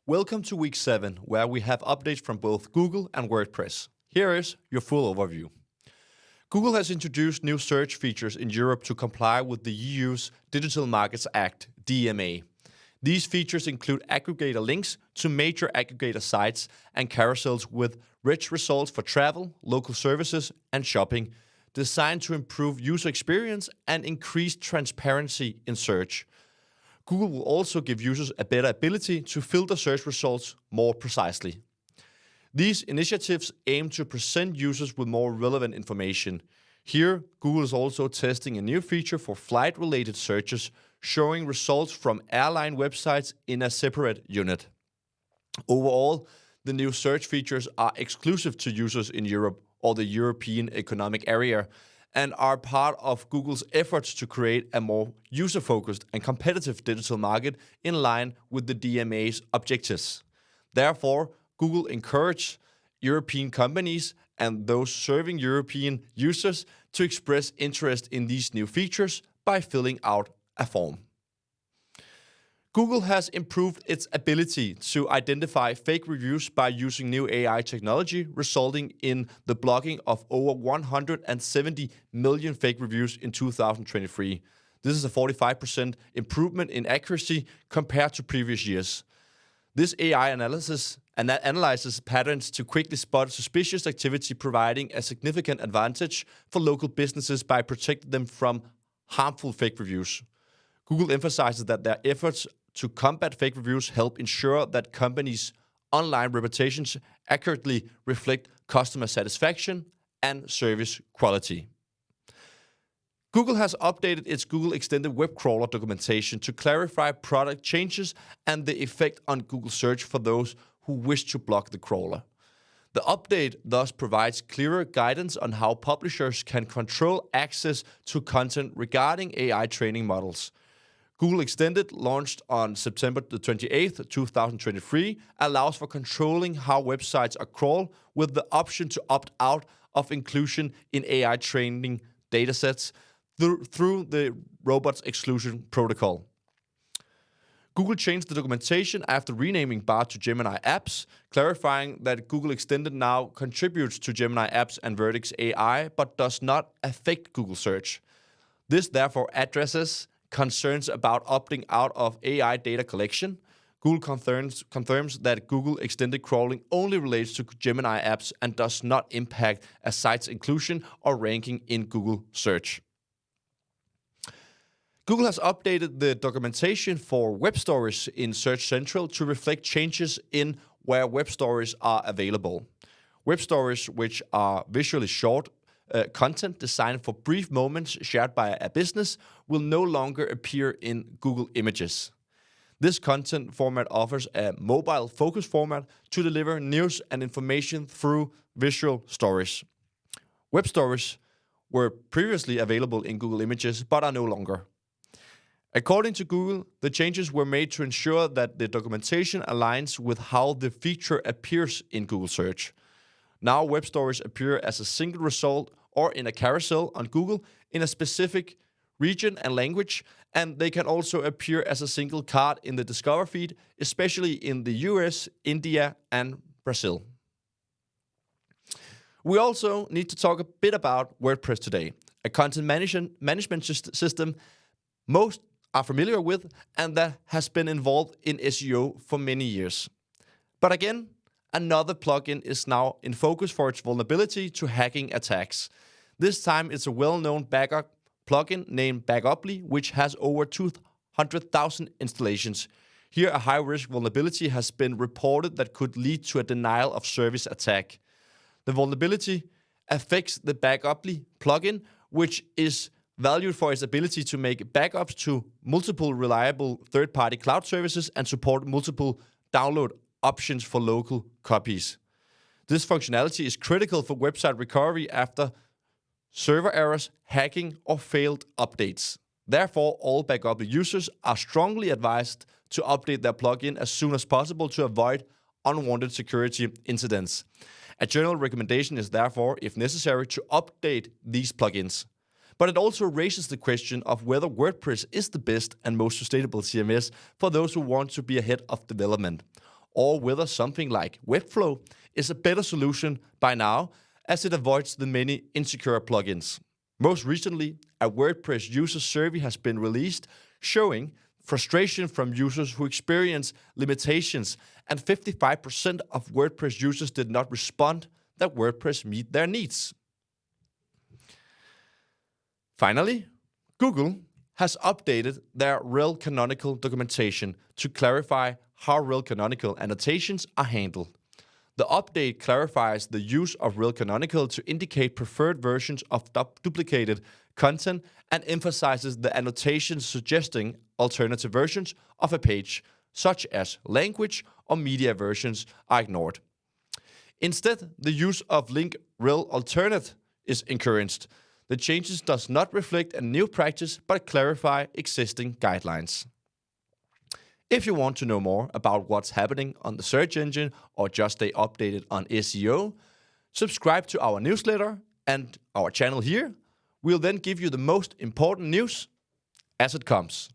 Welcome to week 7, where we have updates from both Google and WordPress. Here is your full overview. Google has introduced new search features in Europe to comply with the EU's Digital Markets Act, DMA. These features include aggregator links to major aggregator sites and carousels with rich results for travel, local services, and shopping, designed to improve user experience and increase transparency in search. Google will also give users a better ability to filter search results more precisely. These initiatives aim to present users with more relevant information. Here, Google is also testing a new feature for flight-related searches, showing results from airline websites in a separate unit. Overall, the new search features are exclusive to users in Europe or the European Economic Area, and are part of Google's efforts to create a more user-focused and competitive digital market in line with the DMA's objectives. Therefore, Google encourages European companies and those serving European users to express interest in these new features by filling out a form. Google has improved its ability to identify fake reviews by using new AI technology, resulting in the blocking of over 170 million fake reviews in 2023. This is a 45% improvement in accuracy compared to previous years. This AI analyzes patterns to quickly spot suspicious activity, providing a significant advantage for local businesses by protecting them from harmful fake reviews. Google emphasizes that their efforts to combat fake reviews help ensure that companies' online reputations accurately reflect customer satisfaction and service quality. Google has updated its Google Extended Web Crawler documentation to clarify product changes and the effect on Google search for those who wish to block the crawler. The update thus provides clearer guidance on how publishers can control access to content regarding AI training models. Google Extended, launched on September 28, 2023, allows for controlling how websites are crawled with the option to opt out of inclusion in AI training datasets through the Robots Exclusion Protocol. Google changed the documentation after renaming Bard to Gemini Apps, clarifying that Google Extended now contributes to Gemini Apps and Vertex AI, but does not affect Google Search. This therefore addresses concerns about opting out of AI data collection. Google confirms that Google Extended crawling only relates to Gemini apps and does not impact a site's inclusion or ranking in Google Search. Google has updated the documentation for web stories in Search Central to reflect changes in where web stories are available. Web stories, which are visually short content designed for brief moments shared by a business, will no longer appear in Google Images. This content format offers a mobile focus format to deliver news and information through visual stories. Web stories were previously available in Google Images but are no longer. According to Google, the changes were made to ensure that the documentation aligns with how the feature appears in Google Search. Now web stories appear as a single result or in a carousel on Google in a specific region and language, and they can also appear as a single card in the Discover feed, especially in the US, India, and Brazil. We also need to talk a bit about WordPress today, a content management system most are familiar with and that has been involved in SEO for many years. But again, another plugin is now in focus for its vulnerability to hacking attacks. This time it's a well-known backup plugin named Backuply, which has over 200,000 installations. Here, a high-risk vulnerability has been reported that could lead to a denial of service attack. The vulnerability affects the Backuply plugin, which is valued for its ability to make backups to multiple reliable third-party cloud services and support multiple download options for local copies. This functionality is critical for website recovery after server errors, hacking, or failed updates. Therefore, all Backuply users are strongly advised to update their plugin as soon as possible to avoid unwanted security incidents. A general recommendation is therefore, if necessary, to update these plugins. But it also raises the question of whether WordPress is the best and most sustainable CMS for those who want to be ahead of development. or whether something like Webflow is a better solution by now, as it avoids the many insecure plugins. Most recently, a WordPress user survey has been released showing frustration from users who experience limitations, and 55% of WordPress users did not respond that WordPress meet their needs. Finally, Google has updated their rel canonical documentation to clarify how rel canonical annotations are handled. The update clarifies the use of rel canonical to indicate preferred versions of duplicated content and emphasizes the annotations suggesting alternative versions of a page, such as language or media versions, are ignored. Instead, the use of link rel alternate is encouraged. The changes does not reflect a new practice but clarify existing guidelines. If you want to know more about what's happening on the search engine or just stay updated on SEO, subscribe to our newsletter and our channel here. We'll then give you the most important news as it comes.